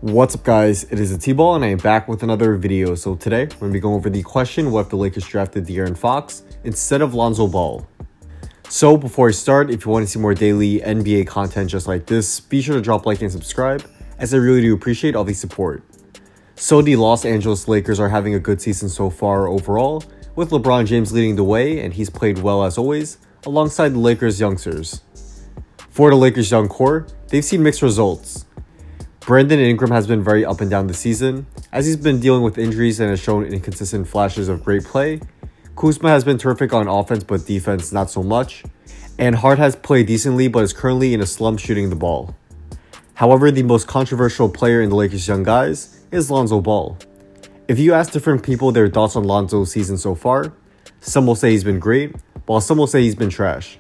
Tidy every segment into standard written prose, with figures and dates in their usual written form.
What's up guys, it is THETBALL and I am back with another video. So today, we're going to be going over the question, what if the Lakers drafted De'Aaron Fox instead of Lonzo Ball? So before I start, if you want to see more daily NBA content just like this, be sure to drop a like and subscribe, as I really do appreciate all the support. So the Los Angeles Lakers are having a good season so far overall, with LeBron James leading the way, and he's played well as always, alongside the Lakers youngsters. For the Lakers young core, they've seen mixed results. Brandon Ingram has been very up and down this season, as he's been dealing with injuries and has shown inconsistent flashes of great play. Kuzma has been terrific on offense but defense not so much, and Hart has played decently but is currently in a slump shooting the ball. However, the most controversial player in the Lakers young guys is Lonzo Ball. If you ask different people their thoughts on Lonzo's season so far, some will say he's been great, while some will say he's been trash.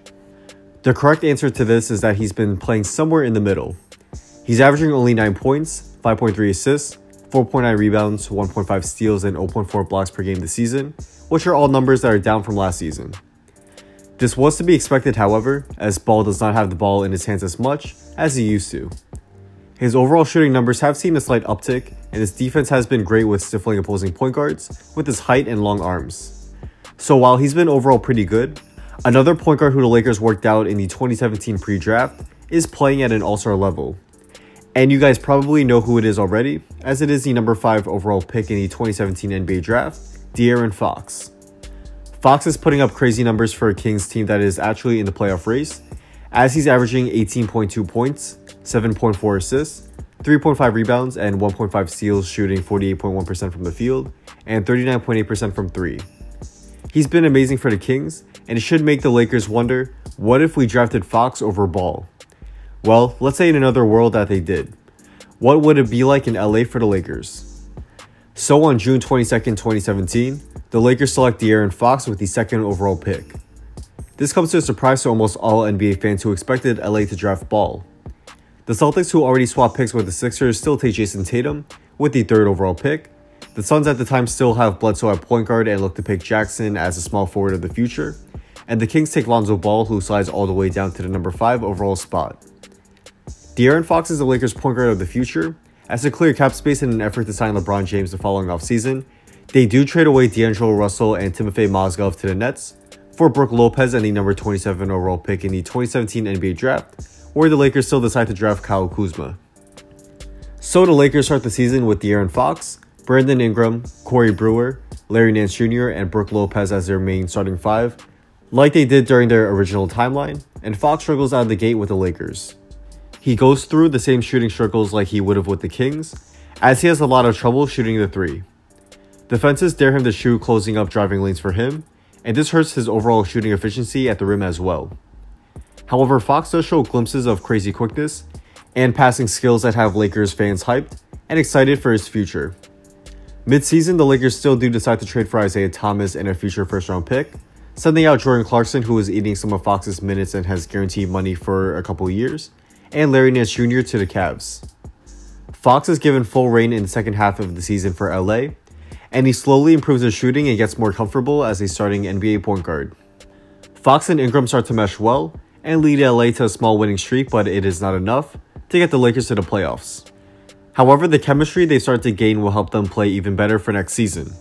The correct answer to this is that he's been playing somewhere in the middle. He's averaging only 9 points, 5.3 assists, 4.9 rebounds, 1.5 steals, and 0.4 blocks per game this season, which are all numbers that are down from last season. This was to be expected, however, as Ball does not have the ball in his hands as much as he used to. His overall shooting numbers have seen a slight uptick, and his defense has been great with stifling opposing point guards with his height and long arms. So while he's been overall pretty good, another point guard who the Lakers worked out in the 2017 pre-draft is playing at an all-star level. And you guys probably know who it is already, as it is the number 5 overall pick in the 2017 NBA draft, De'Aaron Fox. Fox is putting up crazy numbers for a Kings team that is actually in the playoff race, as he's averaging 18.2 points, 7.4 assists, 3.5 rebounds, and 1.5 steals, shooting 48.1% from the field and 39.8% from 3. He's been amazing for the Kings, and it should make the Lakers wonder, what if we drafted Fox over Ball? Well, let's say in another world that they did. What would it be like in LA for the Lakers? So on June 22nd, 2017, the Lakers select De'Aaron Fox with the 2nd overall pick. This comes to a surprise to almost all NBA fans who expected LA to draft Ball. The Celtics, who already swapped picks with the Sixers, still take Jason Tatum with the 3rd overall pick. The Suns at the time still have Bledsoe at point guard and look to pick Jackson as a small forward of the future. And the Kings take Lonzo Ball, who slides all the way down to the number 5 overall spot. De'Aaron Fox is the Lakers' point guard of the future. As to clear cap space in an effort to sign LeBron James the following offseason, they do trade away D'Angelo Russell and Timofey Mozgov to the Nets for Brook Lopez and the number 27 overall pick in the 2017 NBA draft, where the Lakers still decide to draft Kyle Kuzma. So the Lakers start the season with De'Aaron Fox, Brandon Ingram, Corey Brewer, Larry Nance Jr., and Brook Lopez as their main starting 5, like they did during their original timeline, and Fox struggles out of the gate with the Lakers. He goes through the same shooting struggles like he would have with the Kings, as he has a lot of trouble shooting the 3. Defenses dare him to shoot closing up driving lanes for him, and this hurts his overall shooting efficiency at the rim as well. However, Fox does show glimpses of crazy quickness and passing skills that have Lakers fans hyped and excited for his future. Mid-season, the Lakers still do decide to trade for Isaiah Thomas and a future first-round pick, sending out Jordan Clarkson, who is eating some of Fox's minutes and has guaranteed money for a couple years, and Larry Nance Jr. to the Cavs. Fox is given full reign in the second half of the season for LA, and he slowly improves his shooting and gets more comfortable as a starting NBA point guard. Fox and Ingram start to mesh well and lead LA to a small winning streak, but it is not enough to get the Lakers to the playoffs. However, the chemistry they start to gain will help them play even better for next season.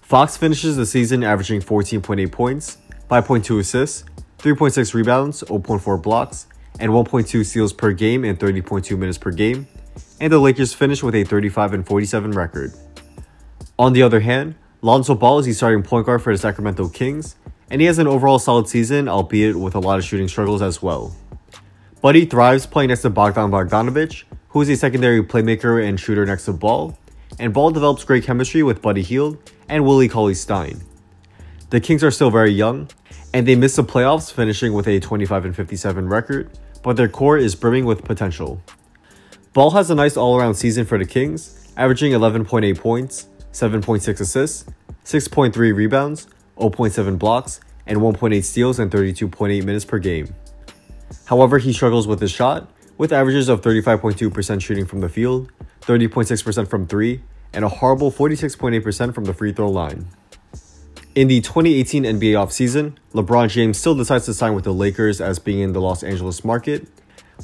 Fox finishes the season averaging 14.8 points, 5.2 assists, 3.6 rebounds, 0.4 blocks, and 1.2 steals per game and 30.2 minutes per game, and the Lakers finish with a 35-47 record. On the other hand, Lonzo Ball is the starting point guard for the Sacramento Kings, and he has an overall solid season, albeit with a lot of shooting struggles as well. But he thrives playing next to Bogdan Bogdanovic, who is a secondary playmaker and shooter next to Ball, and Ball develops great chemistry with Buddy Hield and Willie Cauley-Stein. The Kings are still very young, and they missed the playoffs, finishing with a 25-57 record, but their core is brimming with potential. Ball has a nice all-around season for the Kings, averaging 11.8 points, 7.6 assists, 6.3 rebounds, 0.7 blocks, and 1.8 steals and 32.8 minutes per game. However, he struggles with his shot, with averages of 35.2% shooting from the field, 30.6% from 3, and a horrible 46.8% from the free throw line. In the 2018 NBA offseason, LeBron James still decides to sign with the Lakers as being in the Los Angeles market,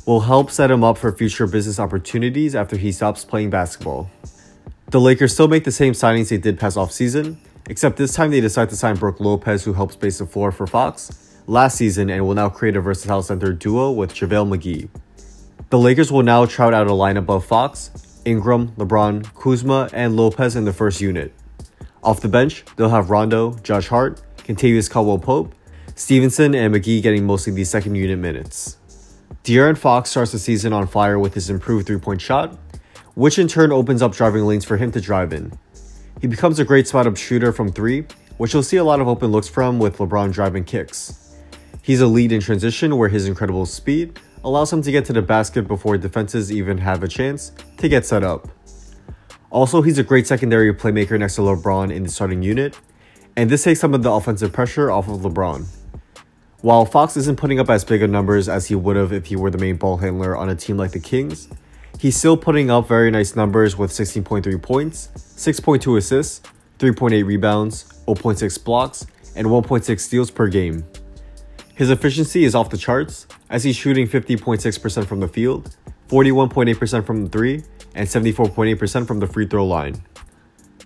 will help set him up for future business opportunities after he stops playing basketball. The Lakers still make the same signings they did past offseason, except this time they decide to sign Brook Lopez, who helped space the floor for Fox last season and will now create a versatile center duo with JaVale McGee. The Lakers will now trot out a lineup of Fox, Ingram, LeBron, Kuzma, and Lopez in the first unit. Off the bench, they'll have Rondo, Josh Hart, Kentavious Caldwell-Pope, Stevenson, and McGee getting mostly the second unit minutes. De'Aaron Fox starts the season on fire with his improved three-point shot, which in turn opens up driving lanes for him to drive in. He becomes a great spot-up shooter from three, which you'll see a lot of open looks from with LeBron driving kicks. He's a lead in transition where his incredible speed allows him to get to the basket before defenses even have a chance to get set up. Also, he's a great secondary playmaker next to LeBron in the starting unit, and this takes some of the offensive pressure off of LeBron. While Fox isn't putting up as big of numbers as he would have if he were the main ball handler on a team like the Kings, he's still putting up very nice numbers with 16.3 points, 6.2 assists, 3.8 rebounds, 0.6 blocks, and 1.6 steals per game. His efficiency is off the charts, as he's shooting 50.6% from the field, 41.8% from the three, and 74.8% from the free throw line.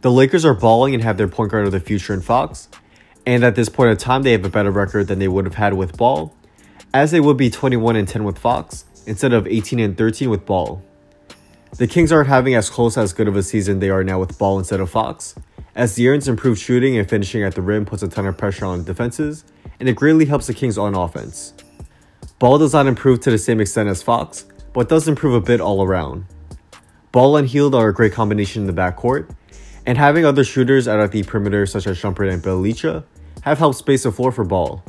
The Lakers are balling and have their point guard of the future in Fox, and at this point in time they have a better record than they would have had with Ball, as they would be 21-10 with Fox instead of 18-13 with Ball. The Kings aren't having as close as good of a season they are now with Ball instead of Fox, as De'Aaron's improved shooting and finishing at the rim puts a ton of pressure on defenses, and it greatly helps the Kings on offense. Ball does not improve to the same extent as Fox, but does improve a bit all around. Ball and Hield are a great combination in the backcourt, and having other shooters out at the perimeter such as Shumpert and Bjelica have helped space the floor for Ball.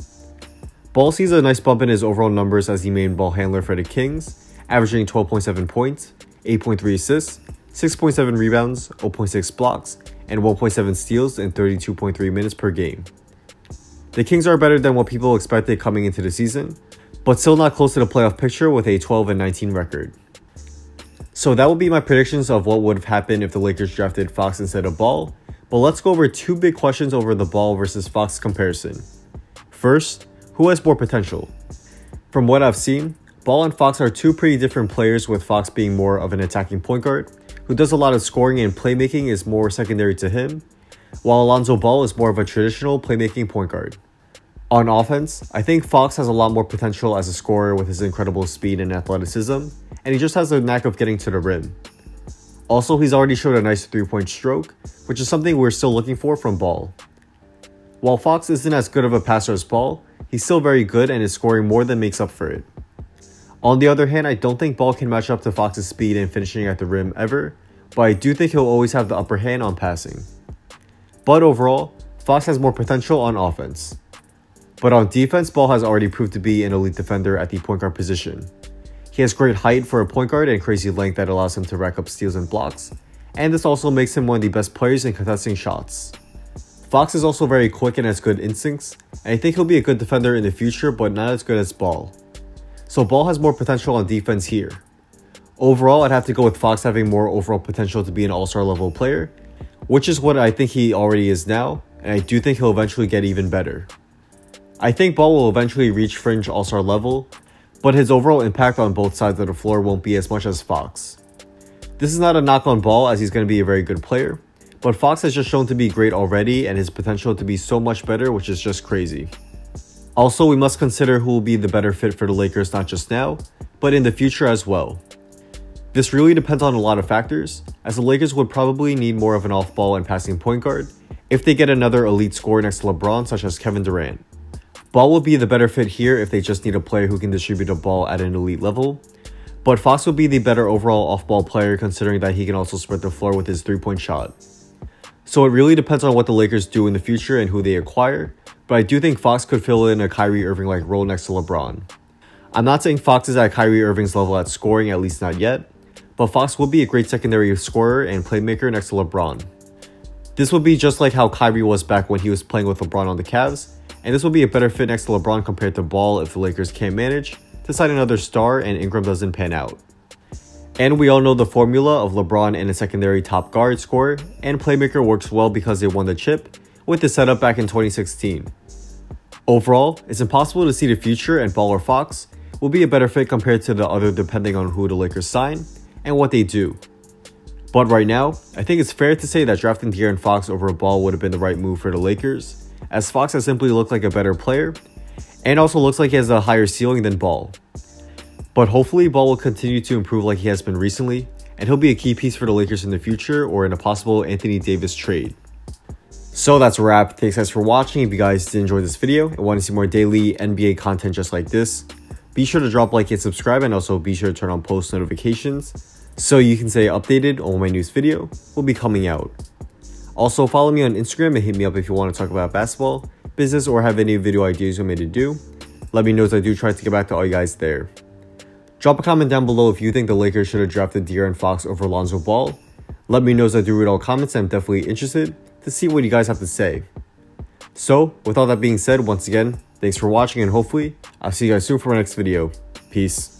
Ball sees a nice bump in his overall numbers as the main ball handler for the Kings, averaging 12.7 points, 8.3 assists, 6.7 rebounds, 0.6 blocks, and 1.7 steals in 32.3 minutes per game. The Kings are better than what people expected coming into the season, but still not close to the playoff picture with a 12-19 record. So that would be my predictions of what would have happened if the Lakers drafted Fox instead of Ball, but let's go over two big questions over the Ball versus Fox comparison. First, who has more potential? From what I've seen, Ball and Fox are two pretty different players, with Fox being more of an attacking point guard, who does a lot of scoring and playmaking is more secondary to him, while Lonzo Ball is more of a traditional playmaking point guard. On offense, I think Fox has a lot more potential as a scorer with his incredible speed and athleticism, and he just has a knack of getting to the rim. Also, he's already showed a nice three-point stroke, which is something we're still looking for from Ball. While Fox isn't as good of a passer as Ball, he's still very good and is scoring more than makes up for it. On the other hand, I don't think Ball can match up to Fox's speed and finishing at the rim ever, but I do think he'll always have the upper hand on passing. But overall, Fox has more potential on offense. But on defense, Ball has already proved to be an elite defender at the point guard position. He has great height for a point guard and crazy length that allows him to rack up steals and blocks, and this also makes him one of the best players in contesting shots. Fox is also very quick and has good instincts, and I think he'll be a good defender in the future, but not as good as Ball. So Ball has more potential on defense here. Overall, I'd have to go with Fox having more overall potential to be an all-star level player, which is what I think he already is now, and I do think he'll eventually get even better. I think Ball will eventually reach fringe all-star level, but his overall impact on both sides of the floor won't be as much as Fox. This is not a knock on Ball, as he's going to be a very good player, but Fox has just shown to be great already and his potential to be so much better, which is just crazy. Also, we must consider who will be the better fit for the Lakers not just now, but in the future as well. This really depends on a lot of factors, as the Lakers would probably need more of an off-ball and passing point guard if they get another elite scorer next to LeBron such as Kevin Durant. Ball will be the better fit here if they just need a player who can distribute the ball at an elite level, but Fox will be the better overall off-ball player considering that he can also spread the floor with his three-point shot. So it really depends on what the Lakers do in the future and who they acquire, but I do think Fox could fill in a Kyrie Irving-like role next to LeBron. I'm not saying Fox is at Kyrie Irving's level at scoring, at least not yet, but Fox will be a great secondary scorer and playmaker next to LeBron. This would be just like how Kyrie was back when he was playing with LeBron on the Cavs, and this will be a better fit next to LeBron compared to Ball if the Lakers can't manage to sign another star and Ingram doesn't pan out. And we all know the formula of LeBron and a secondary top guard scorer and playmaker works well because they won the chip with the setup back in 2016. Overall, it's impossible to see the future and Ball or Fox, will be a better fit compared to the other depending on who the Lakers sign and what they do. But right now, I think it's fair to say that drafting De'Aaron Fox over Ball would have been the right move for the Lakers, as Fox has simply looked like a better player and also looks like he has a higher ceiling than Ball. But hopefully Ball will continue to improve like he has been recently, and he'll be a key piece for the Lakers in the future or in a possible Anthony Davis trade. So that's a wrap. Thanks guys for watching. If you guys did enjoy this video and want to see more daily NBA content just like this, be sure to drop a like and subscribe, and also be sure to turn on post notifications so you can stay updated on when my newest video will be coming out. Also follow me on Instagram and hit me up if you want to talk about basketball, business, or have any video ideas you want me to do. Let me know, as I do try to get back to all you guys there. Drop a comment down below if you think the Lakers should have drafted De'Aaron Fox over Lonzo Ball. Let me know, as I do read all comments, and I'm definitely interested to see what you guys have to say. So with all that being said, once again, thanks for watching, and hopefully I'll see you guys soon for my next video. Peace.